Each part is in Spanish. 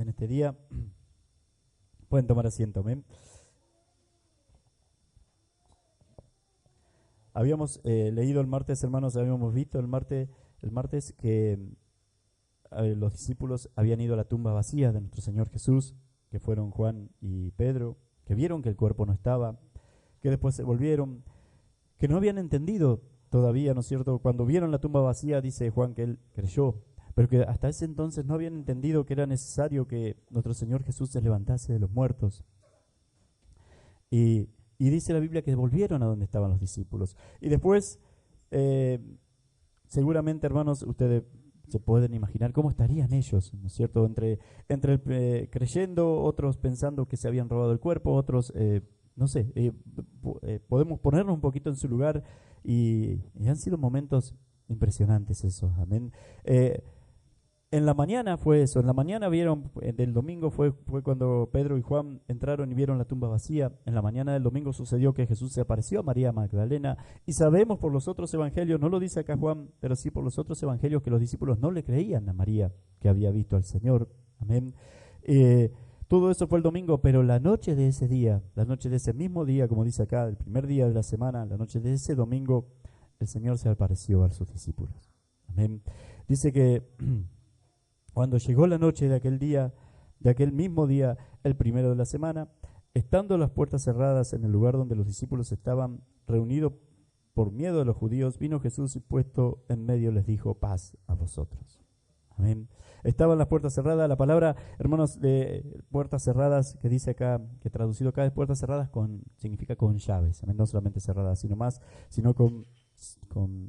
en este día. Pueden tomar asiento, amén. Habíamos leído el martes, hermanos, habíamos visto el martes que los discípulos habían ido a la tumba vacía de nuestro Señor Jesús, que fueron Juan y Pedro, que vieron que el cuerpo no estaba, que después se volvieron, que no habían entendido todavía, ¿no es cierto? Cuando vieron la tumba vacía, dice Juan que él creyó, pero que hasta ese entonces no habían entendido que era necesario que nuestro Señor Jesús se levantase de los muertos. Y dice la Biblia que volvieron a donde estaban los discípulos. Y después, seguramente, hermanos, ustedes se pueden imaginar cómo estarían ellos, ¿no es cierto? Entre creyendo, otros pensando que se habían robado el cuerpo, otros, no sé, podemos ponernos un poquito en su lugar y han sido momentos impresionantes esos, amén. En la mañana fue eso, en la mañana vieron, del domingo fue cuando Pedro y Juan entraron y vieron la tumba vacía. En la mañana del domingo sucedió que Jesús se apareció a María Magdalena y sabemos por los otros evangelios, no lo dice acá Juan, pero sí por los otros evangelios que los discípulos no le creían a María que había visto al Señor, amén. Todo eso fue el domingo, pero la noche de ese día, la noche de ese mismo día, como dice acá, el primer día de la semana, la noche de ese domingo, el Señor se apareció a sus discípulos, amén. Dice que cuando llegó la noche de aquel día, de aquel mismo día, el primero de la semana, estando las puertas cerradas en el lugar donde los discípulos estaban reunidos por miedo de los judíos, vino Jesús y puesto en medio les dijo, paz a vosotros. Amén. Estaban las puertas cerradas. La palabra, hermanos, de puertas cerradas, que dice acá, que traducido acá es puertas cerradas, significa con llaves. Amén. No solamente cerradas, sino con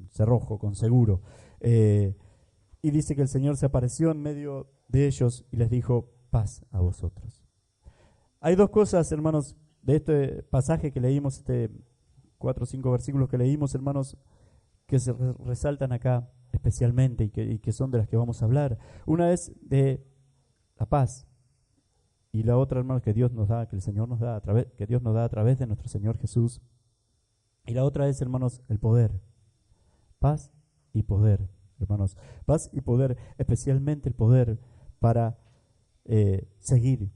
cerrojo, con seguro. Y dice que el Señor se apareció en medio de ellos y les dijo, paz a vosotros. Hay dos cosas, hermanos, de este pasaje que leímos, 4 o 5 versículos que leímos, hermanos, que se resaltan acá especialmente y que son de las que vamos a hablar. Una es de la paz y la otra, hermanos, que Dios nos da, que el Señor nos da que Dios nos da a través de nuestro Señor Jesús. Y la otra es, hermanos, el poder. Paz y poder. Hermanos, paz y poder, especialmente el poder para seguir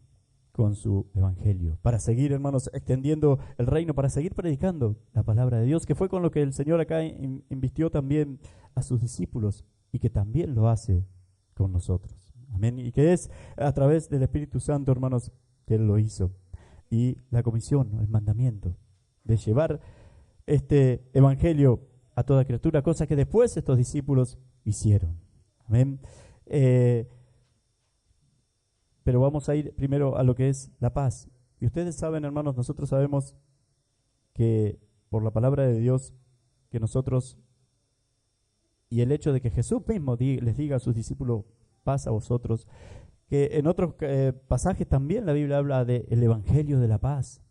con su evangelio, para seguir, hermanos, extendiendo el reino, para seguir predicando la palabra de Dios, que fue con lo que el Señor acá invistió también a sus discípulos y que también lo hace con nosotros. Amén. Y que es a través del Espíritu Santo, hermanos, que Él lo hizo. Y la comisión, el mandamiento de llevar este evangelio a toda criatura, cosa que después estos discípulos hicieron. Amén. Pero vamos a ir primero a lo que es la paz. Y ustedes saben, hermanos, nosotros sabemos que por la palabra de Dios, que nosotros, y el hecho de que Jesús mismo les diga a sus discípulos, paz a vosotros, que en otros pasajes también la Biblia habla del evangelio de la paz.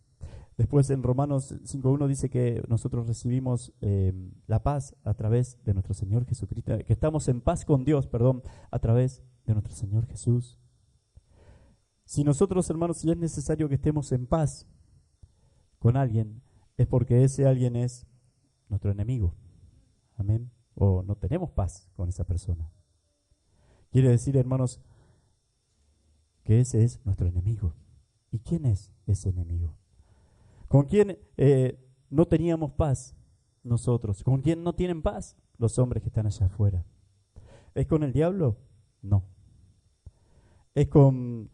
Después en Romanos 5.1 dice que nosotros recibimos la paz a través de nuestro Señor Jesucristo, que estamos en paz con Dios, a través de nuestro Señor Jesús. Si nosotros, hermanos, si es necesario que estemos en paz con alguien, es porque ese alguien es nuestro enemigo. Amén. O no tenemos paz con esa persona. Quiere decir, hermanos, que ese es nuestro enemigo. ¿Y quién es ese enemigo? ¿Con quién no teníamos paz nosotros? ¿Con quién no tienen paz los hombres que están allá afuera? ¿Es con el diablo? No. ¿Es con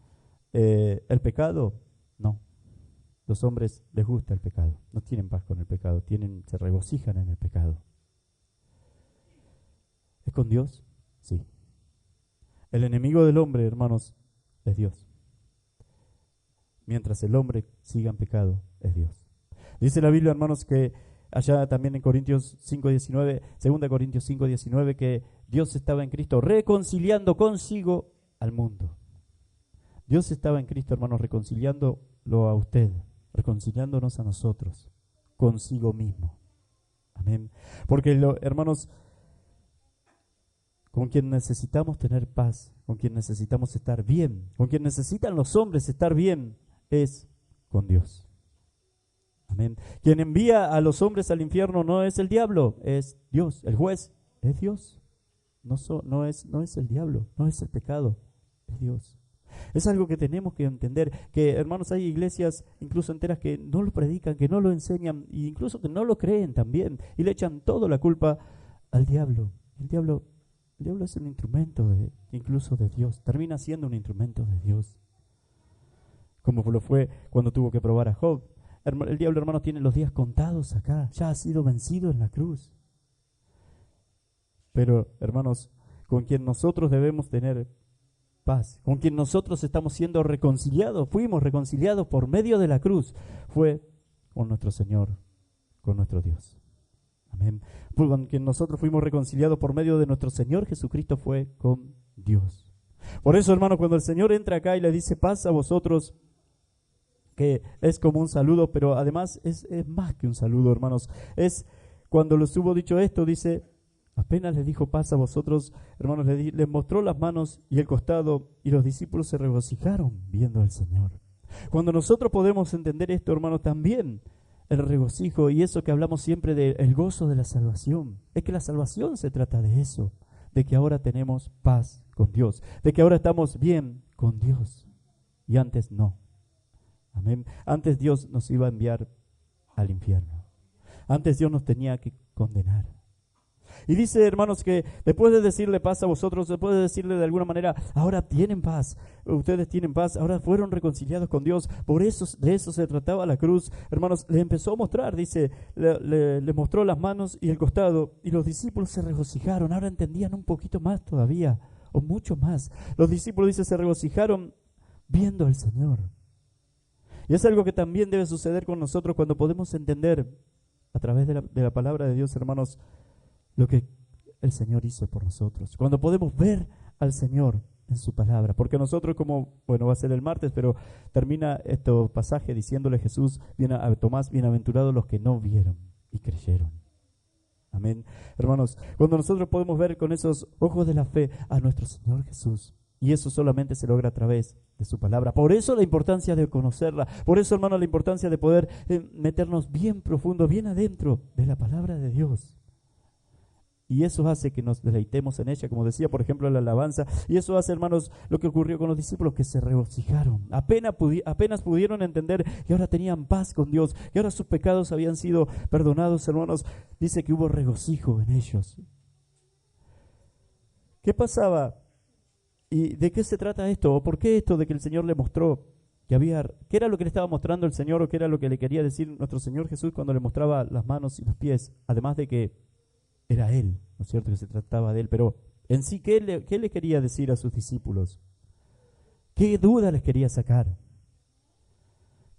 el pecado? No. Los hombres les gusta el pecado, no tienen paz con el pecado, se regocijan en el pecado. ¿Es con Dios? Sí. El enemigo del hombre, hermanos, es Dios. Mientras el hombre siga en pecado, es Dios. Dice la Biblia, hermanos, que allá también en Corintios 5.19, 2 Corintios 5.19, que Dios estaba en Cristo reconciliando consigo al mundo. Dios estaba en Cristo, hermanos, reconciliándolo a usted, reconciliándonos a nosotros, consigo mismo. Amén. Porque, hermanos, con quien necesitamos tener paz, con quien necesitamos estar bien, con quien necesitan los hombres estar bien, es con Dios. Amén. Quien envía a los hombres al infierno no es el diablo, es Dios. El juez es Dios. No es el diablo, no es el pecado, es Dios. Es algo que tenemos que entender, que hermanos, hay iglesias incluso enteras que no lo predican, que no lo enseñan, e incluso que no lo creen también, y le echan toda la culpa al diablo. El diablo es un instrumento incluso de Dios, termina siendo un instrumento de Dios, como lo fue cuando tuvo que probar a Job. El diablo, hermanos, tiene los días contados acá, ya ha sido vencido en la cruz. Pero, hermanos, con quien nosotros debemos tener paz, con quien nosotros estamos siendo reconciliados, fuimos reconciliados por medio de la cruz, fue con nuestro Señor, con nuestro Dios. Amén. Con quien nosotros fuimos reconciliados por medio de nuestro Señor Jesucristo fue con Dios. Por eso, hermanos, cuando el Señor entra acá y le dice paz a vosotros, que es como un saludo, pero además es más que un saludo, hermanos. Es cuando les hubo dicho esto, dice, apenas les dijo paz a vosotros, hermanos, les mostró las manos y el costado, y los discípulos se regocijaron viendo al Señor. Cuando nosotros podemos entender esto, hermanos, también el regocijo y eso que hablamos siempre del gozo de la salvación, es que la salvación se trata de eso, de que ahora tenemos paz con Dios, de que ahora estamos bien con Dios, y antes no. Amén. Antes Dios nos iba a enviar al infierno. Antes Dios nos tenía que condenar. Y dice, hermanos, que después de decirle paz a vosotros, después de decirle de alguna manera, ahora tienen paz, ustedes tienen paz, ahora fueron reconciliados con Dios, por eso, de eso se trataba la cruz, hermanos, le empezó a mostrar, dice, le mostró las manos y el costado, y los discípulos se regocijaron, ahora entendían un poquito más todavía, o mucho más. Los discípulos, dice, se regocijaron viendo al Señor. Y es algo que también debe suceder con nosotros cuando podemos entender a través de la palabra de Dios, hermanos, lo que el Señor hizo por nosotros. Cuando podemos ver al Señor en su palabra. Porque nosotros, como, bueno, va a ser el martes, pero termina este pasaje diciéndole Jesús a Tomás, bienaventurados los que no vieron y creyeron. Amén. Hermanos, cuando nosotros podemos ver con esos ojos de la fe a nuestro Señor Jesús, y eso solamente se logra a través de su palabra. Por eso la importancia de conocerla. Por eso, hermanos, la importancia de poder meternos bien profundo, bien adentro de la palabra de Dios. Y eso hace que nos deleitemos en ella, como decía, por ejemplo, la alabanza. Y eso hace, hermanos, lo que ocurrió con los discípulos, que se regocijaron. Apenas pudieron entender que ahora tenían paz con Dios, que ahora sus pecados habían sido perdonados, hermanos. Dice que hubo regocijo en ellos. ¿Qué pasaba? ¿Y de qué se trata esto? ¿O por qué esto de que el Señor le mostró que había... ¿Qué era lo que le estaba mostrando el Señor o qué era lo que le quería decir nuestro Señor Jesús cuando le mostraba las manos y los pies? Además de que era Él, ¿no es cierto? Que se trataba de Él. Pero en sí, ¿qué le quería decir a sus discípulos? ¿Qué duda les quería sacar?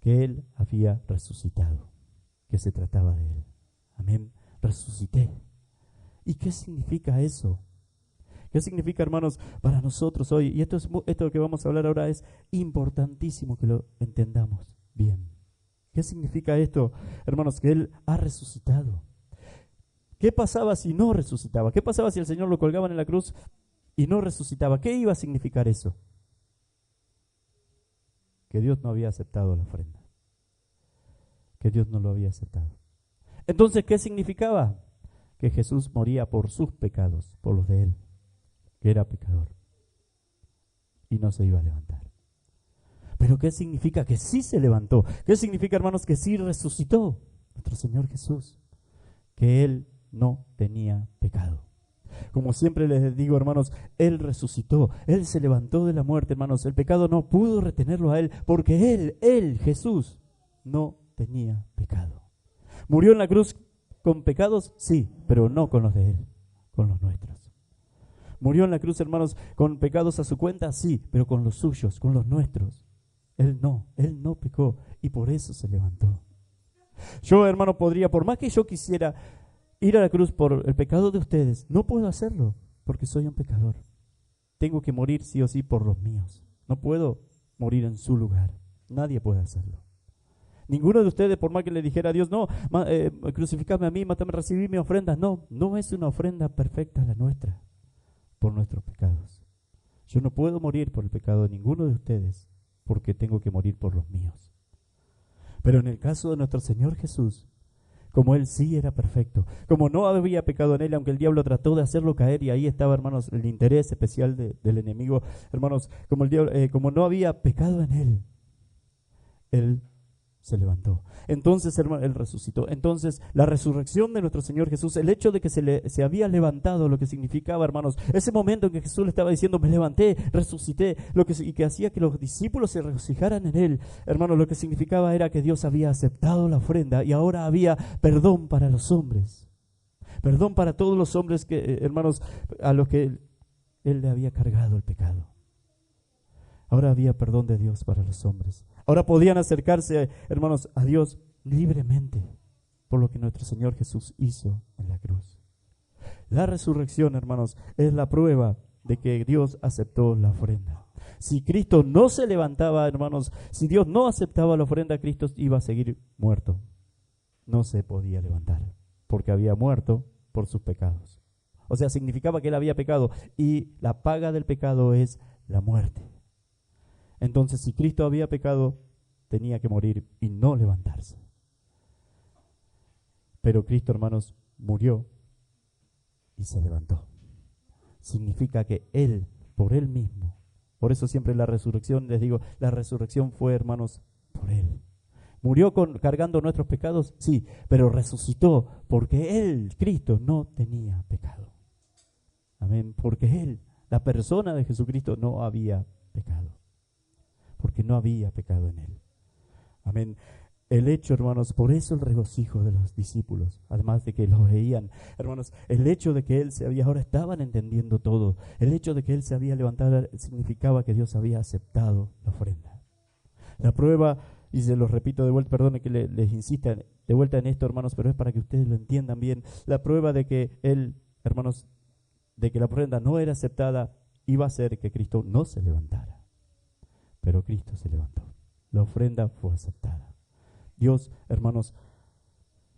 Que Él había resucitado, que se trataba de Él. Amén. Resucité. ¿Y qué significa eso? ¿Qué significa, hermanos, para nosotros hoy? Y esto que vamos a hablar ahora es importantísimo que lo entendamos bien. ¿Qué significa esto, hermanos? Que Él ha resucitado. ¿Qué pasaba si no resucitaba? ¿Qué pasaba si el Señor lo colgaban en la cruz y no resucitaba? ¿Qué iba a significar eso? Que Dios no había aceptado la ofrenda. Que Dios no lo había aceptado. Entonces, ¿qué significaba? Que Jesús moría por sus pecados, por los de Él, que era pecador, y no se iba a levantar. Pero ¿qué significa? Que sí se levantó. ¿Qué significa, hermanos? Que sí resucitó nuestro Señor Jesús, que Él no tenía pecado. Como siempre les digo, hermanos, Él resucitó, Él se levantó de la muerte, hermanos. El pecado no pudo retenerlo a Él, porque Él, Jesús, no tenía pecado. ¿Murió en la cruz con pecados? Sí, pero no con los de Él, con los nuestros. ¿Murió en la cruz, hermanos, con pecados a su cuenta? Sí, pero con los suyos, con los nuestros. Él no pecó y por eso se levantó. Yo, hermano, podría, por más que yo quisiera ir a la cruz por el pecado de ustedes, no puedo hacerlo porque soy un pecador. Tengo que morir sí o sí por los míos. No puedo morir en su lugar. Nadie puede hacerlo. Ninguno de ustedes, por más que le dijera a Dios, no, crucificame a mí, mátame, recibí mi ofrenda. No es una ofrenda perfecta la nuestra por nuestros pecados. Yo no puedo morir por el pecado de ninguno de ustedes porque tengo que morir por los míos. Pero en el caso de nuestro Señor Jesús, como Él sí era perfecto, como no había pecado en Él, aunque el diablo trató de hacerlo caer, y ahí estaba, hermanos, el interés especial del enemigo, hermanos, como el diablo, como no había pecado en Él, Él se levantó. Entonces, hermano, Él resucitó. Entonces, la resurrección de nuestro Señor Jesús, el hecho de que se había levantado, lo que significaba, hermanos, ese momento en que Jesús le estaba diciendo, me levanté, resucité, y que hacía que los discípulos se regocijaran en Él, hermanos, lo que significaba era que Dios había aceptado la ofrenda y ahora había perdón para los hombres. Perdón para todos los hombres que, hermanos, a los que Él le había cargado el pecado. Ahora había perdón de Dios para los hombres. Ahora podían acercarse, hermanos, a Dios libremente por lo que nuestro Señor Jesús hizo en la cruz. La resurrección, hermanos, es la prueba de que Dios aceptó la ofrenda. Si Cristo no se levantaba, hermanos, si Dios no aceptaba la ofrenda, Cristo iba a seguir muerto. No se podía levantar porque había muerto por sus pecados. O sea, significaba que Él había pecado y la paga del pecado es la muerte. Entonces, si Cristo había pecado, tenía que morir y no levantarse. Pero Cristo, hermanos, murió y se levantó. Significa que Él, por Él mismo, por eso siempre la resurrección, les digo, la resurrección fue, hermanos, por Él. ¿Murió cargando nuestros pecados? Sí, pero resucitó porque Él, Cristo, no tenía pecado. Amén, porque Él, la persona de Jesucristo, no había pecado. Porque no había pecado en Él. Amén. El hecho, hermanos, por eso el regocijo de los discípulos, además de que los veían, hermanos, el hecho de que Él ahora estaban entendiendo todo, el hecho de que Él se había levantado significaba que Dios había aceptado la ofrenda. La prueba, y se los repito de vuelta, perdone que les insista de vuelta en esto, hermanos, pero es para que ustedes lo entiendan bien, la prueba de que Él, hermanos, de que la ofrenda no era aceptada, iba a ser que Cristo no se levantara. Pero Cristo se levantó. La ofrenda fue aceptada. Dios, hermanos,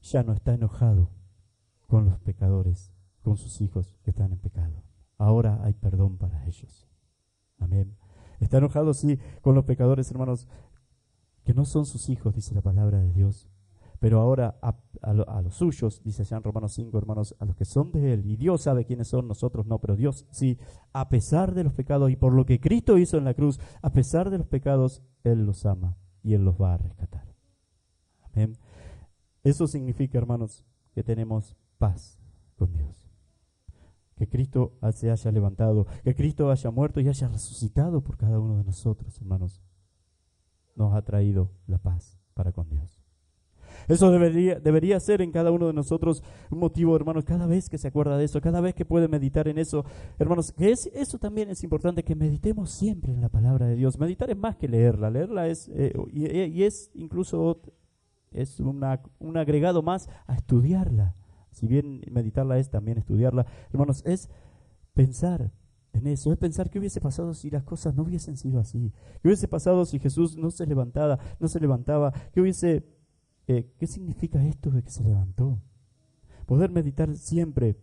ya no está enojado con los pecadores, con sus hijos que están en pecado. Ahora hay perdón para ellos. Amén. Está enojado, sí, con los pecadores, hermanos, que no son sus hijos, dice la palabra de Dios. Pero ahora a los suyos, dice allá en Romanos 5, hermanos, a los que son de Él, y Dios sabe quiénes son, nosotros no, pero Dios sí, a pesar de los pecados y por lo que Cristo hizo en la cruz, a pesar de los pecados, Él los ama y Él los va a rescatar. Amén. Eso significa, hermanos, que tenemos paz con Dios. Que Cristo se haya levantado, que Cristo haya muerto y haya resucitado por cada uno de nosotros, hermanos, nos ha traído la paz para con Dios. Eso debería ser en cada uno de nosotros un motivo, hermanos, cada vez que se acuerda de eso, cada vez que puede meditar en eso, hermanos, que eso también es importante, que meditemos siempre en la palabra de Dios. Meditar es más que leerla, leerla es, y es incluso, es un agregado más a estudiarla. Si bien meditarla es también estudiarla, hermanos, es pensar en eso, es pensar qué hubiese pasado si las cosas no hubiesen sido así, qué hubiese pasado si Jesús no se levantaba, ¿qué significa esto de que se levantó? Poder meditar siempre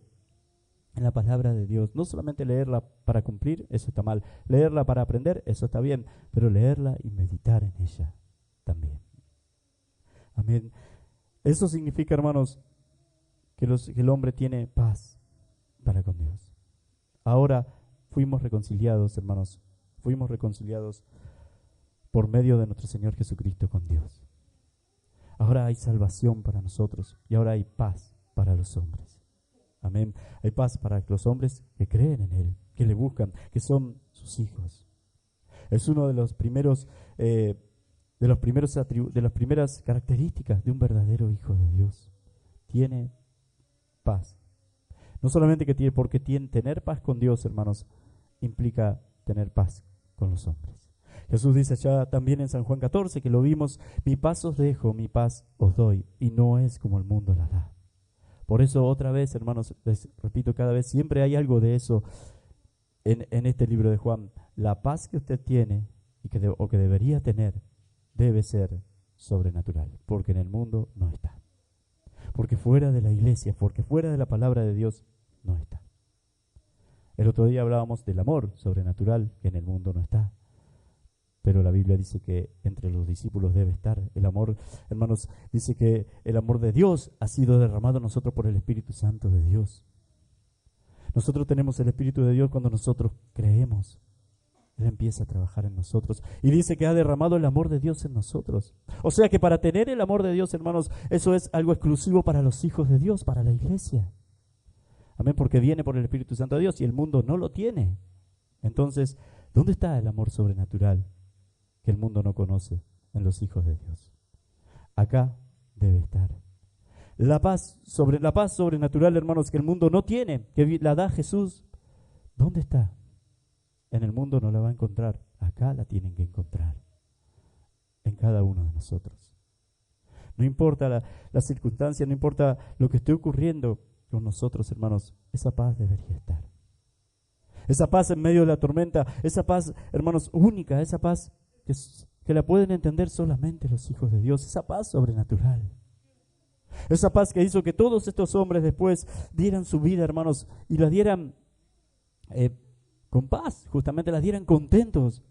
en la palabra de Dios, no solamente leerla para cumplir, eso está mal, leerla para aprender, eso está bien, pero leerla y meditar en ella también. Amén. Eso significa, hermanos, que el hombre tiene paz para con Dios. Ahora fuimos reconciliados, hermanos, fuimos reconciliados por medio de nuestro Señor Jesucristo con Dios. Ahora hay salvación para nosotros y ahora hay paz para los hombres. Amén. Hay paz para los hombres que creen en Él, que le buscan, que son sus hijos. Es uno de los primeros, de las primeras características de un verdadero hijo de Dios. Tiene paz. No solamente porque tener paz con Dios, hermanos, implica tener paz con los hombres. Jesús dice ya también en San Juan 14, que lo vimos, mi paz os dejo, mi paz os doy, y no es como el mundo la da. Por eso otra vez, hermanos, les repito cada vez, siempre hay algo de eso en este libro de Juan. La paz que usted tiene o que debería tener debe ser sobrenatural, porque en el mundo no está. Porque fuera de la iglesia, porque fuera de la palabra de Dios no está. El otro día hablábamos del amor sobrenatural que en el mundo no está. Pero la Biblia dice que entre los discípulos debe estar el amor. Hermanos, dice que el amor de Dios ha sido derramado en nosotros por el Espíritu Santo de Dios. Nosotros tenemos el Espíritu de Dios cuando nosotros creemos. Él empieza a trabajar en nosotros. Y dice que ha derramado el amor de Dios en nosotros. O sea que para tener el amor de Dios, hermanos, eso es algo exclusivo para los hijos de Dios, para la iglesia. Amén, porque viene por el Espíritu Santo de Dios y el mundo no lo tiene. Entonces, ¿dónde está el amor sobrenatural que el mundo no conoce en los hijos de Dios? Acá debe estar. La paz sobrenatural, hermanos, que el mundo no tiene, que la da Jesús, ¿dónde está? En el mundo no la va a encontrar. Acá la tienen que encontrar. En cada uno de nosotros. No importa la circunstancia, no importa lo que esté ocurriendo con nosotros, hermanos, esa paz debería estar. Esa paz en medio de la tormenta, esa paz, hermanos, única, esa paz que la pueden entender solamente los hijos de Dios, esa paz sobrenatural. Esa paz que hizo que todos estos hombres después dieran su vida, hermanos, y la dieran con paz, justamente las dieran contentos.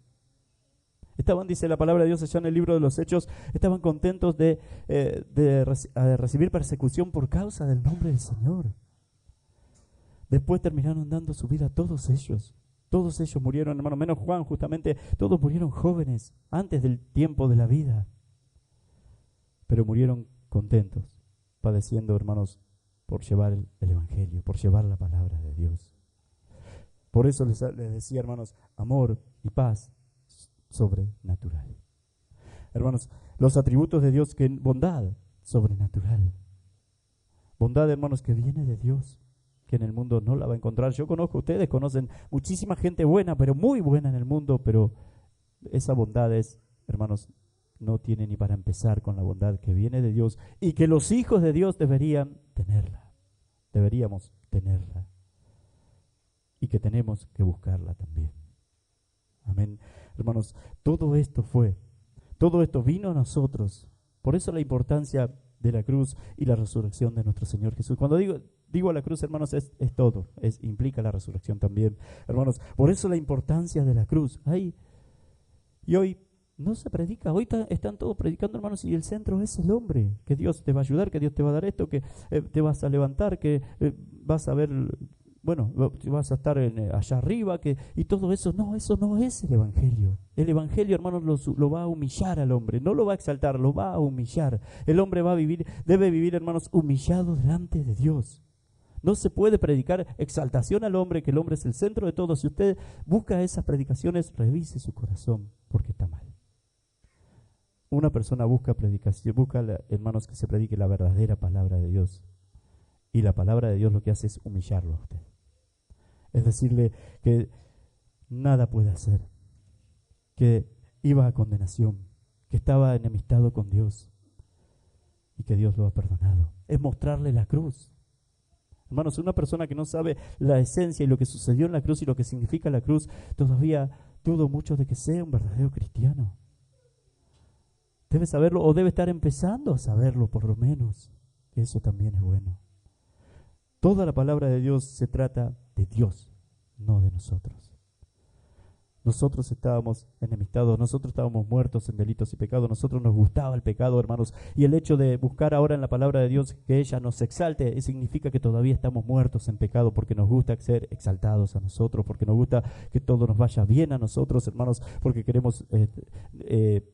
Estaban, dice la palabra de Dios allá en el libro de los Hechos, estaban contentos de recibir persecución por causa del nombre del Señor. Después terminaron dando su vida todos ellos. Todos ellos murieron, hermano, menos Juan, justamente, todos murieron jóvenes, antes del tiempo de la vida. Pero murieron contentos, padeciendo, hermanos, por llevar el Evangelio, por llevar la palabra de Dios. Por eso les decía, hermanos, amor y paz sobrenatural. Hermanos, los atributos de Dios, que bondad sobrenatural. Bondad, hermanos, que viene de Dios, que en el mundo no la va a encontrar. Yo conozco, ustedes conocen muchísima gente buena, pero muy buena en el mundo, pero esa bondad es, hermanos, no tiene ni para empezar con la bondad que viene de Dios y que los hijos de Dios deberían tenerla. Deberíamos tenerla. Y que tenemos que buscarla también. Amén. Hermanos, todo esto vino a nosotros. Por eso la importancia de la cruz y la resurrección de nuestro Señor Jesús. Cuando digo a la cruz, hermanos, es todo, implica la resurrección también. Hermanos, por eso la importancia de la cruz. Y hoy no se predica, hoy están todos predicando, hermanos, y el centro es el hombre, que Dios te va a ayudar, que Dios te va a dar esto, que te vas a levantar, que vas a ver, bueno, vas a estar allá arriba, y todo eso. No, eso no es el Evangelio. El Evangelio, hermanos, lo va a humillar al hombre, no lo va a exaltar, lo va a humillar. El hombre debe vivir, hermanos, humillado delante de Dios. No se puede predicar exaltación al hombre, que el hombre es el centro de todo. Si usted busca esas predicaciones, revise su corazón, porque está mal. Una persona busca predicación, hermanos, que se predique la verdadera palabra de Dios. Y la palabra de Dios lo que hace es humillarlo a usted. Es decirle que nada puede hacer, que iba a condenación, que estaba enemistado con Dios y que Dios lo ha perdonado. Es mostrarle la cruz. Hermanos, una persona que no sabe la esencia y lo que sucedió en la cruz y lo que significa la cruz, todavía dudo mucho de que sea un verdadero cristiano. Debe saberlo, o debe estar empezando a saberlo por lo menos, que eso también es bueno. Toda la palabra de Dios se trata de Dios, no de nosotros. Nosotros estábamos enemistados, nosotros estábamos muertos en delitos y pecados, nosotros nos gustaba el pecado, hermanos, y el hecho de buscar ahora en la palabra de Dios que ella nos exalte, significa que todavía estamos muertos en pecado, porque nos gusta ser exaltados a nosotros, porque nos gusta que todo nos vaya bien a nosotros, hermanos, porque queremos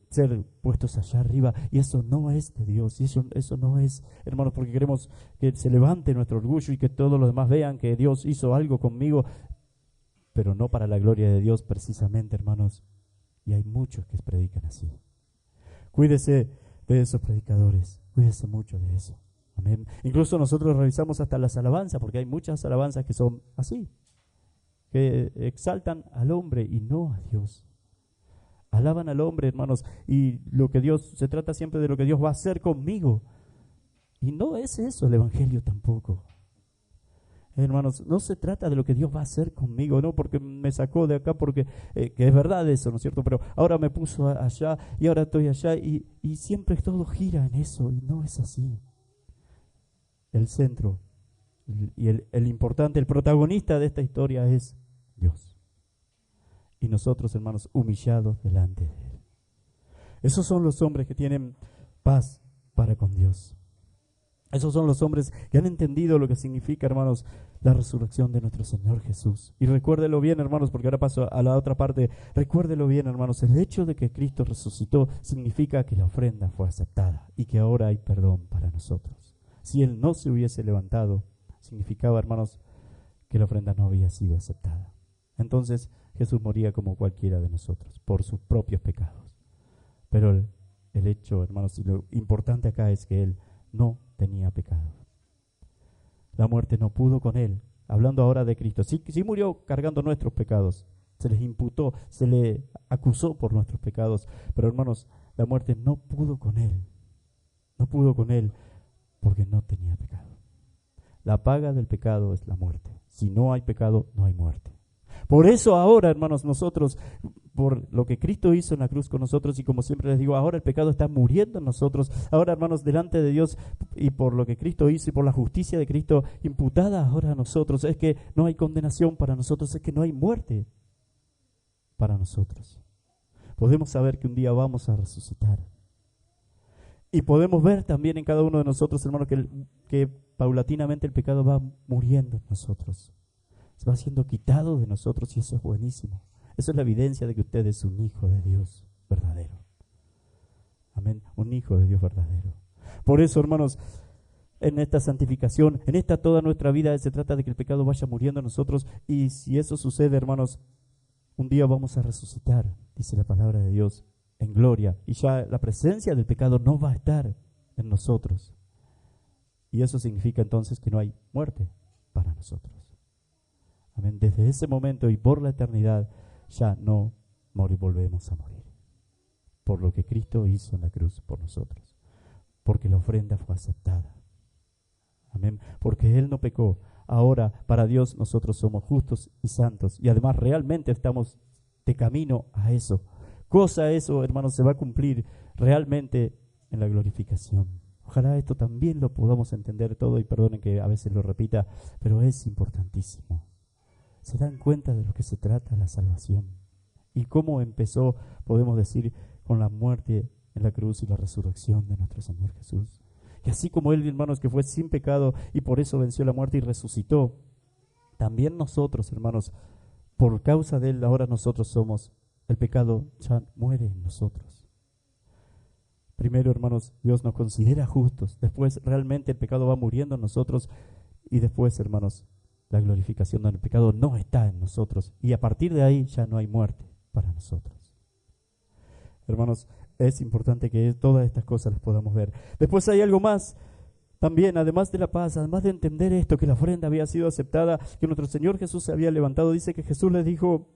ser puestos allá arriba, y eso no es de Dios, y eso no es, hermanos, porque queremos que se levante nuestro orgullo y que todos los demás vean que Dios hizo algo conmigo, pero no para la gloria de Dios precisamente, hermanos. Y hay muchos que predican así. Cuídese de esos predicadores, cuídese mucho de eso. Amén. Incluso nosotros revisamos hasta las alabanzas, porque hay muchas alabanzas que son así, que exaltan al hombre y no a Dios. Alaban al hombre, hermanos, y se trata siempre de lo que Dios va a hacer conmigo. Y no es eso el Evangelio tampoco. Hermanos, no se trata de lo que Dios va a hacer conmigo, no porque me sacó de acá, porque que es verdad eso, ¿no es cierto? Pero ahora me puso allá y ahora estoy allá y siempre todo gira en eso, y no es así. El centro y el importante, el protagonista de esta historia es Dios. Y nosotros, hermanos, humillados delante de Él. Esos son los hombres que tienen paz para con Dios. Esos son los hombres que han entendido lo que significa, hermanos, la resurrección de nuestro Señor Jesús. Y recuérdelo bien, hermanos, porque ahora paso a la otra parte. Recuérdelo bien, hermanos, el hecho de que Cristo resucitó significa que la ofrenda fue aceptada y que ahora hay perdón para nosotros. Si Él no se hubiese levantado, significaba, hermanos, que la ofrenda no había sido aceptada. Entonces Jesús moría como cualquiera de nosotros, por sus propios pecados. Pero el hecho, hermanos, y lo importante acá es que Él no tenía pecado. La muerte no pudo con Él. Hablando ahora de Cristo, sí murió cargando nuestros pecados. Se les imputó, se le acusó por nuestros pecados. Pero hermanos, la muerte no pudo con Él. No pudo con Él porque no tenía pecado. La paga del pecado es la muerte. Si no hay pecado, no hay muerte. Por eso ahora, hermanos, nosotros, por lo que Cristo hizo en la cruz con nosotros, y como siempre les digo, ahora el pecado está muriendo en nosotros. Ahora, hermanos, delante de Dios, y por lo que Cristo hizo y por la justicia de Cristo imputada ahora a nosotros, es que no hay condenación para nosotros, es que no hay muerte para nosotros. Podemos saber que un día vamos a resucitar. Y podemos ver también en cada uno de nosotros, hermanos, que paulatinamente el pecado va muriendo en nosotros. Se va siendo quitado de nosotros y eso es buenísimo. Eso es la evidencia de que usted es un hijo de Dios verdadero. Amén. Un hijo de Dios verdadero. Por eso, hermanos, en esta santificación, en esta toda nuestra vida, se trata de que el pecado vaya muriendo en nosotros. Y si eso sucede, hermanos, un día vamos a resucitar, dice la palabra de Dios, en gloria. Y ya la presencia del pecado no va a estar en nosotros. Y eso significa entonces que no hay muerte para nosotros. Amén. Desde ese momento y por la eternidad ya no volvemos a morir. Por lo que Cristo hizo en la cruz por nosotros. Porque la ofrenda fue aceptada. Amén. Porque Él no pecó. Ahora para Dios nosotros somos justos y santos. Y además realmente estamos de camino a eso. Cosa eso, hermanos, se va a cumplir realmente en la glorificación. Ojalá esto también lo podamos entender todo y perdonen que a veces lo repita, pero es importantísimo. Se dan cuenta de lo que se trata la salvación y cómo empezó, podemos decir, con la muerte en la cruz y la resurrección de nuestro Señor Jesús. Y así como Él, hermanos, que fue sin pecado y por eso venció la muerte y resucitó, también nosotros, hermanos, por causa de Él, ahora nosotros somos, el pecado ya muere en nosotros. Primero, hermanos, Dios nos considera justos, después realmente el pecado va muriendo en nosotros y después, hermanos, la glorificación del pecado no está en nosotros y a partir de ahí ya no hay muerte para nosotros. Hermanos, es importante que todas estas cosas las podamos ver. Después hay algo más, también, además de la paz, además de entender esto, que la ofrenda había sido aceptada, que nuestro Señor Jesús se había levantado. Dice que Jesús les dijo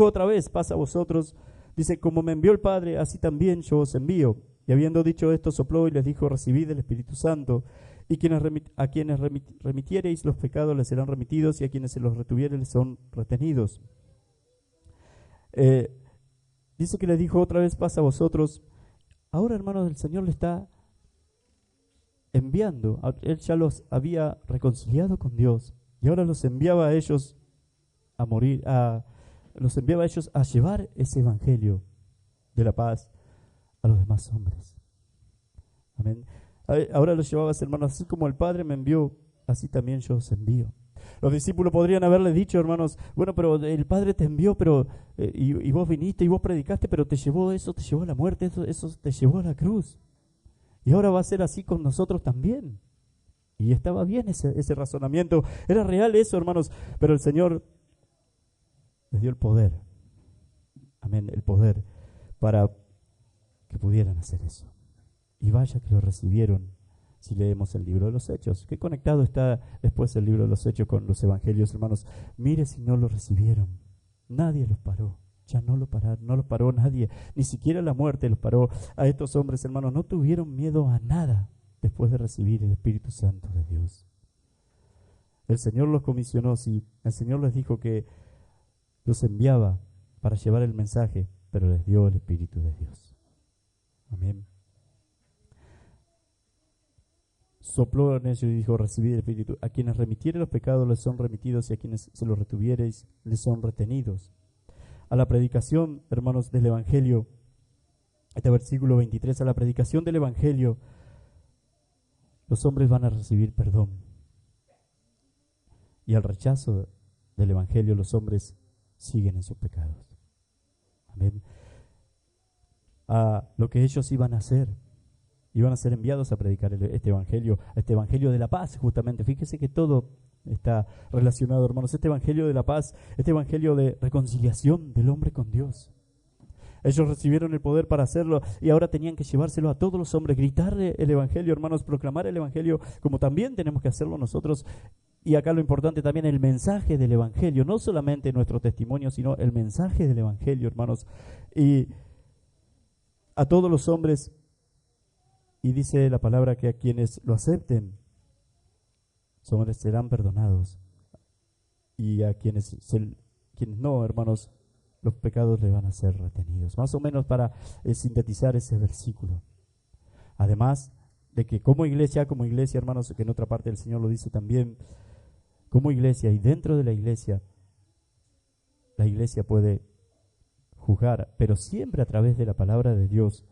otra vez, paz a vosotros. Dice, como me envió el Padre, así también yo os envío. Y habiendo dicho esto, sopló y les dijo, recibid el Espíritu Santo. Y a quienes remitiereis los pecados les serán remitidos, y a quienes se los retuviereis les son retenidos. Dice que le dijo otra vez, paz a vosotros. Ahora, hermanos, el Señor le está enviando. Él ya los había reconciliado con Dios, y ahora los enviaba a ellos a morir, los enviaba a ellos a llevar ese evangelio de la paz a los demás hombres. Amén. Ahora los llevabas, hermanos, así como el Padre me envió, así también yo os envío. Los discípulos podrían haberle dicho, hermanos, bueno, pero el Padre te envió, pero y vos viniste y vos predicaste, pero te llevó a la muerte, eso te llevó a la cruz. Y ahora va a ser así con nosotros también. Y estaba bien ese razonamiento, era real eso, hermanos, pero el Señor les dio el poder, amén, el poder para que pudieran hacer eso. Y vaya que lo recibieron si leemos el libro de los Hechos. Qué conectado está después el libro de los Hechos con los Evangelios, hermanos. Mire si no lo recibieron. Nadie los paró. Ya no los paró nadie. Ni siquiera la muerte los paró. A estos hombres, hermanos, no tuvieron miedo a nada después de recibir el Espíritu Santo de Dios. El Señor los comisionó, sí. El Señor les dijo que los enviaba para llevar el mensaje, pero les dio el Espíritu de Dios. Amén. Sopló en ellos y dijo, recibid el Espíritu. A quienes remitieren los pecados les son remitidos, y a quienes se los retuviereis les son retenidos. A la predicación, hermanos, del Evangelio Este versículo 23, a la predicación del Evangelio, los hombres van a recibir perdón. Y al rechazo del Evangelio, los hombres siguen en sus pecados. Amén. A lo que ellos iban a hacer, iban a ser enviados a predicar este evangelio de la paz, justamente. Fíjese que todo está relacionado, hermanos. Este evangelio de la paz, este evangelio de reconciliación del hombre con Dios. Ellos recibieron el poder para hacerlo y ahora tenían que llevárselo a todos los hombres, gritarle el evangelio, hermanos, proclamar el evangelio, como también tenemos que hacerlo nosotros. Y acá lo importante también, el mensaje del evangelio, no solamente nuestro testimonio, sino el mensaje del evangelio, hermanos. Y a todos los hombres, y dice la palabra que a quienes lo acepten, serán perdonados. Y a quienes no, hermanos, los pecados le van a ser retenidos. Más o menos para sintetizar ese versículo. Además de que como iglesia, hermanos, que en otra parte el Señor lo dice también, como iglesia y dentro de la iglesia puede juzgar, pero siempre a través de la palabra de Dios,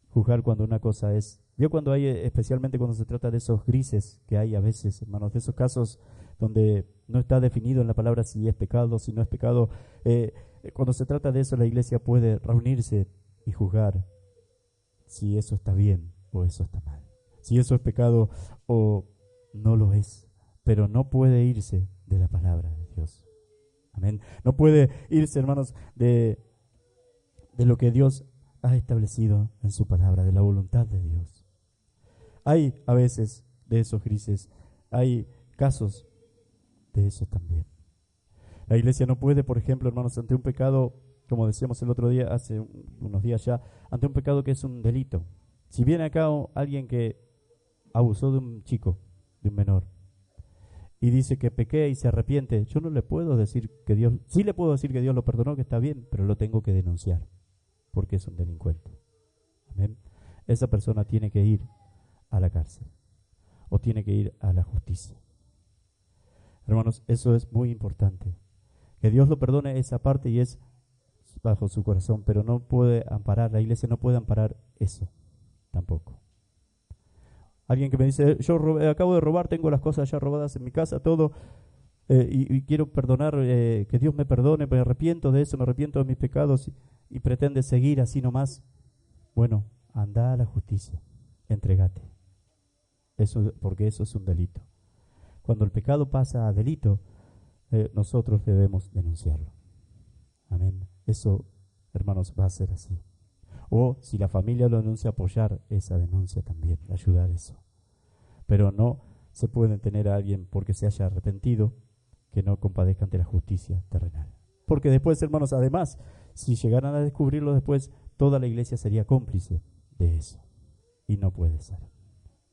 juzgar cuando una cosa es, yo cuando hay, especialmente cuando se trata de esos grises que hay a veces, hermanos, de esos casos donde no está definido en la palabra si es pecado, si no es pecado, cuando se trata de eso la iglesia puede reunirse y juzgar si eso está bien o eso está mal, si eso es pecado o no lo es, pero no puede irse de la palabra de Dios. Amén. No puede irse, hermanos, de lo que Dios ha establecido en su palabra, de la voluntad de Dios. Hay a veces de esos grises, hay casos de eso también. La iglesia no puede, por ejemplo, hermanos, ante un pecado, como decíamos el otro día, hace unos días ya, ante un pecado que es un delito. Si viene acá alguien que abusó de un chico, de un menor, y dice que pequé y se arrepiente, yo no le puedo decir que Dios, sí le puedo decir que Dios lo perdonó, que está bien, pero lo tengo que denunciar, porque es un delincuente. Amén. Esa persona tiene que ir a la cárcel o tiene que ir a la justicia. Hermanos, eso es muy importante. Que Dios lo perdone esa parte y es bajo su corazón, pero no puede amparar, la iglesia no puede amparar eso tampoco. Alguien que me dice, yo acabo de robar, tengo las cosas ya robadas en mi casa, todo, y quiero perdonar, que Dios me perdone, me arrepiento de eso, me arrepiento de mis pecados y pretende seguir así nomás. Bueno, anda a la justicia, entregate. Eso, porque eso es un delito. Cuando el pecado pasa a delito, nosotros debemos denunciarlo. Amén. Eso, hermanos, va a ser así. O si la familia lo denuncia, apoyar esa denuncia también, ayudar eso. Pero no se puede tener a alguien porque se haya arrepentido que no compadezca ante la justicia terrenal. Porque después, hermanos, además, si llegaran a descubrirlo después, toda la iglesia sería cómplice de eso. Y no puede ser.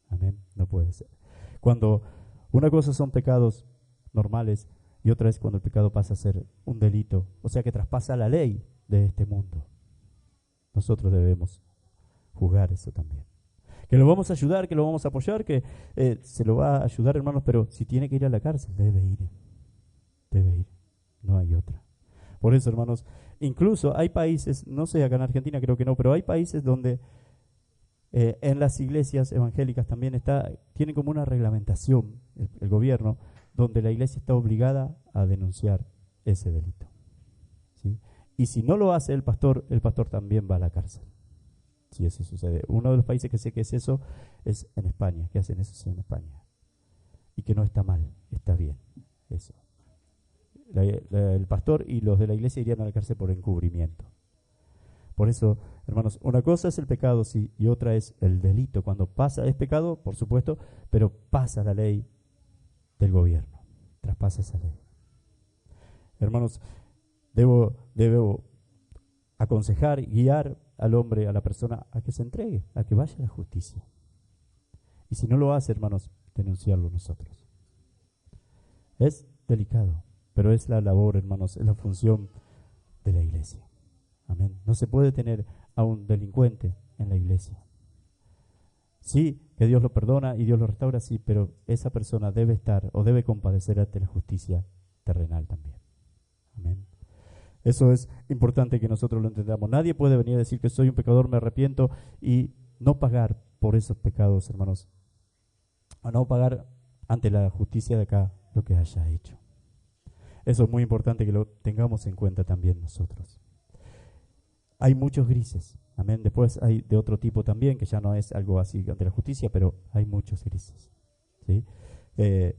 Amén, no puede ser. Cuando una cosa son pecados normales y otra es cuando el pecado pasa a ser un delito, o sea que traspasa la ley de este mundo. Nosotros debemos juzgar eso también. Que lo vamos a ayudar, que lo vamos a apoyar, que se lo va a ayudar, hermanos, pero si tiene que ir a la cárcel, debe ir. Debe ir. No hay otra. Por eso, hermanos, incluso hay países, no sé, acá en Argentina creo que no, pero hay países donde en las iglesias evangélicas también tienen como una reglamentación, el gobierno, donde la iglesia está obligada a denunciar ese delito. ¿Sí? Y si no lo hace el pastor también va a la cárcel. Si eso sucede. Uno de los países que sé que es eso es en España, que hacen eso sí en España. Y que no está mal, está bien. Eso. El pastor y los de la iglesia irían a la cárcel por encubrimiento. Por eso, hermanos, una cosa es el pecado, sí, y otra es el delito. Cuando pasa, es pecado, por supuesto, pero pasa la ley del gobierno, traspasa esa ley. Hermanos, debo aconsejar y guiar al hombre, a la persona, a que se entregue, a que vaya a la justicia. Y si no lo hace, hermanos, denunciarlo nosotros. Es delicado, pero es la labor, hermanos, es la función de la iglesia. Amén. No se puede tener a un delincuente en la iglesia. Sí, que Dios lo perdona y Dios lo restaura, sí, pero esa persona debe estar o debe compadecer ante la justicia terrenal también. Amén. Eso es importante que nosotros lo entendamos. Nadie puede venir a decir que soy un pecador, me arrepiento y no pagar por esos pecados, hermanos. O no pagar ante la justicia de acá lo que haya hecho. Eso es muy importante que lo tengamos en cuenta también nosotros. Hay muchos grises, amén. Después hay de otro tipo también, que ya no es algo así ante la justicia, pero hay muchos grises, ¿sí? Que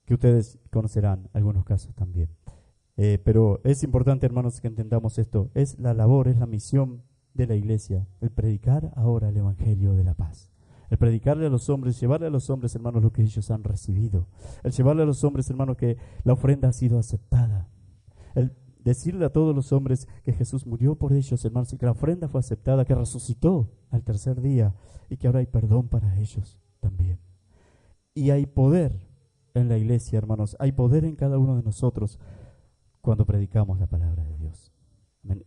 ustedes conocerán algunos casos también. Pero es importante, hermanos, que entendamos esto. Es la labor, es la misión de la iglesia, el predicar ahora el evangelio de la paz. El predicarle a los hombres, llevarle a los hombres, hermanos, lo que ellos han recibido. El llevarle a los hombres, hermanos, que la ofrenda ha sido aceptada. El decirle a todos los hombres que Jesús murió por ellos, hermanos, y que la ofrenda fue aceptada, que resucitó al tercer día y que ahora hay perdón para ellos también. Y hay poder en la iglesia, hermanos, hay poder en cada uno de nosotros cuando predicamos la palabra de Dios.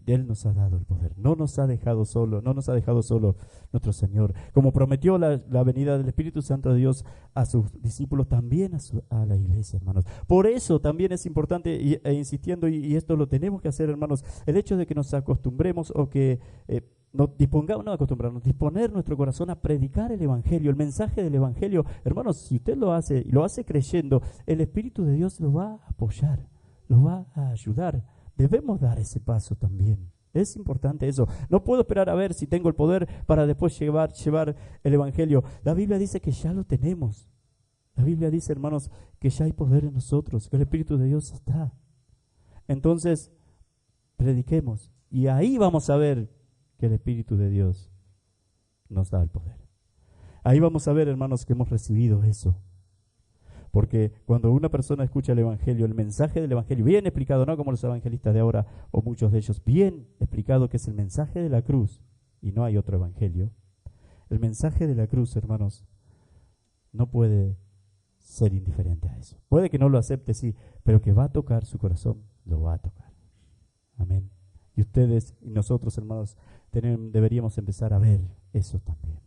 Él nos ha dado el poder, no nos ha dejado solo, no nos ha dejado solo nuestro Señor. Como prometió la venida del Espíritu Santo de Dios a sus discípulos, también a la iglesia, hermanos. Por eso también es importante, insistiendo, y esto lo tenemos que hacer, hermanos, el hecho de que nos acostumbremos o que nos dispongamos, no acostumbrarnos, disponer nuestro corazón a predicar el Evangelio, el mensaje del Evangelio. Hermanos, si usted lo hace, y lo hace creyendo, el Espíritu de Dios lo va a apoyar, lo va a ayudar. Debemos dar ese paso también. Es importante eso. No puedo esperar a ver si tengo el poder para después llevar el Evangelio. La Biblia dice que ya lo tenemos. La Biblia dice, hermanos, que ya hay poder en nosotros, que el Espíritu de Dios está. Entonces, prediquemos. Y ahí vamos a ver que el Espíritu de Dios nos da el poder. Ahí vamos a ver, hermanos, que hemos recibido eso. Porque cuando una persona escucha el Evangelio, el mensaje del Evangelio, bien explicado, no como los evangelistas de ahora o muchos de ellos, bien explicado que es el mensaje de la cruz, y no hay otro evangelio, el mensaje de la cruz, hermanos, no puede ser indiferente a eso. Puede que no lo acepte, sí, pero que va a tocar su corazón, lo va a tocar. Amén. Y ustedes y nosotros, hermanos, deberíamos empezar a ver eso también.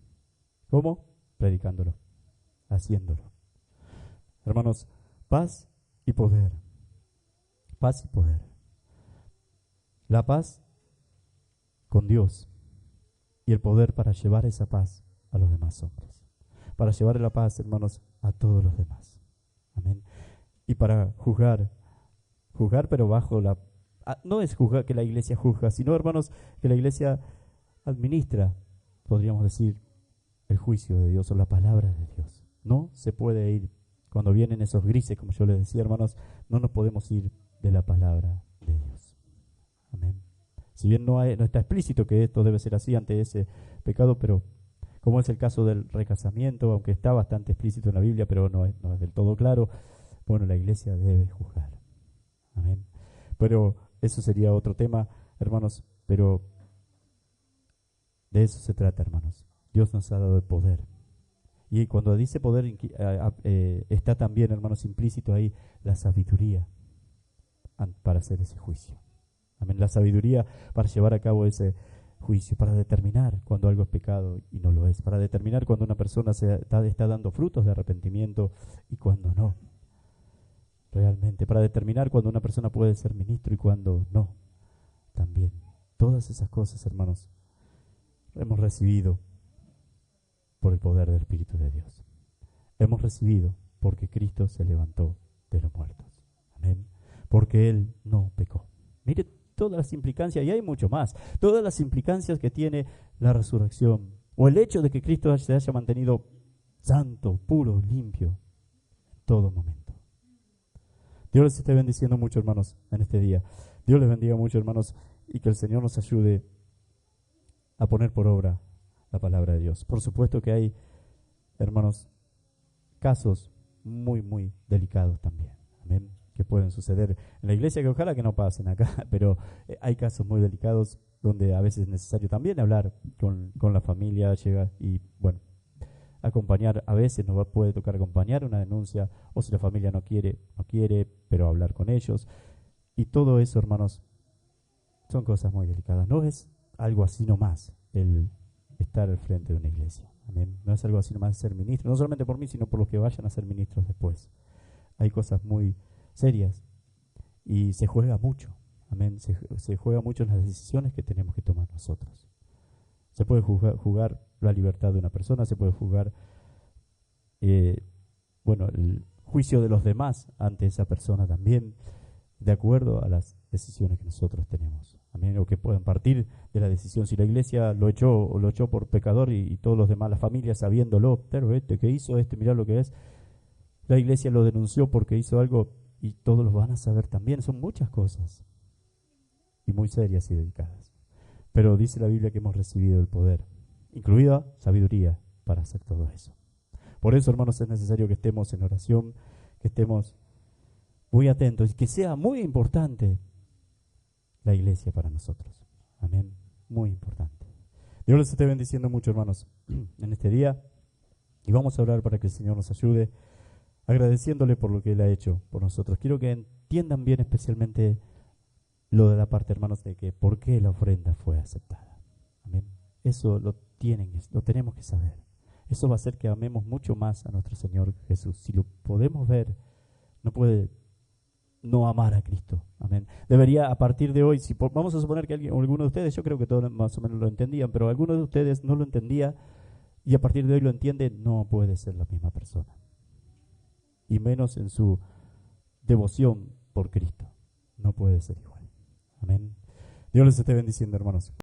¿Cómo? Predicándolo, haciéndolo. Hermanos, paz y poder. Paz y poder. La paz con Dios y el poder para llevar esa paz a los demás hombres. Para llevar la paz, hermanos, a todos los demás. Amén. Y para juzgar pero bajo la... No es juzgar que la iglesia juzga, sino, hermanos, que la iglesia administra, podríamos decir, el juicio de Dios o la palabra de Dios. No se puede ir. Cuando vienen esos grises, como yo les decía, hermanos, no nos podemos ir de la palabra de Dios. Amén. Si bien no está explícito que esto debe ser así ante ese pecado, pero como es el caso del recasamiento, aunque está bastante explícito en la Biblia, pero no es del todo claro, bueno, la iglesia debe juzgar. Amén. Pero eso sería otro tema, hermanos, pero de eso se trata, hermanos. Dios nos ha dado el poder. Y cuando dice poder, está también, hermanos, implícito ahí la sabiduría para hacer ese juicio. Amén. La sabiduría para llevar a cabo ese juicio, para determinar cuando algo es pecado y no lo es, para determinar cuando una persona está dando frutos de arrepentimiento y cuando no. Realmente, para determinar cuando una persona puede ser ministro y cuando no. También. Todas esas cosas, hermanos, hemos recibido por el poder del Espíritu de Dios. Hemos recibido porque Cristo se levantó de los muertos. Amén. Porque Él no pecó. Mire todas las implicancias, y hay mucho más, todas las implicancias que tiene la resurrección, o el hecho de que Cristo se haya mantenido santo, puro, limpio, en todo momento. Dios les esté bendiciendo mucho, hermanos, en este día. Dios les bendiga mucho, hermanos, y que el Señor nos ayude a poner por obra la palabra de Dios. Por supuesto que hay, hermanos, casos muy, muy delicados también. Amén. Que pueden suceder en la iglesia, que ojalá que no pasen acá, pero hay casos muy delicados donde a veces es necesario también hablar con la familia, llega y, bueno, acompañar, a veces nos puede tocar acompañar una denuncia, o si la familia no quiere, pero hablar con ellos. Y todo eso, hermanos, son cosas muy delicadas. No es algo así nomás el estar al frente de una iglesia. Amén. No es algo así nomás ser ministro, no solamente por mí, sino por los que vayan a ser ministros después. Hay cosas muy serias y se juega mucho. Amén. Se juega mucho en las decisiones que tenemos que tomar nosotros. Se puede jugar la libertad de una persona, se puede jugar el juicio de los demás ante esa persona también, de acuerdo a las decisiones que nosotros tenemos. Amén. O que puedan partir de la decisión. Si la iglesia lo echó por pecador y todos los demás, la familia sabiéndolo, pero que hizo, mirá lo que es. La iglesia lo denunció porque hizo algo y todos lo van a saber también. Son muchas cosas y muy serias y delicadas. Pero dice la Biblia que hemos recibido el poder, incluida sabiduría, para hacer todo eso. Por eso, hermanos, es necesario que estemos en oración, que estemos muy atentos y que sea muy importante la iglesia para nosotros. Amén. Muy importante. Dios les esté bendiciendo mucho, hermanos, en este día. Y vamos a orar para que el Señor nos ayude, agradeciéndole por lo que Él ha hecho por nosotros. Quiero que entiendan bien especialmente lo de la parte, hermanos, de que por qué la ofrenda fue aceptada. Amén. Eso lo tenemos que saber. Eso va a hacer que amemos mucho más a nuestro Señor Jesús. Si lo podemos ver, no puede no amar a Cristo. Amén. Debería, a partir de hoy, vamos a suponer que alguno de ustedes, yo creo que todos más o menos lo entendían, pero alguno de ustedes no lo entendía y a partir de hoy lo entiende, no puede ser la misma persona. Y menos en su devoción por Cristo. No puede ser igual. Amén. Dios les esté bendiciendo, hermanos.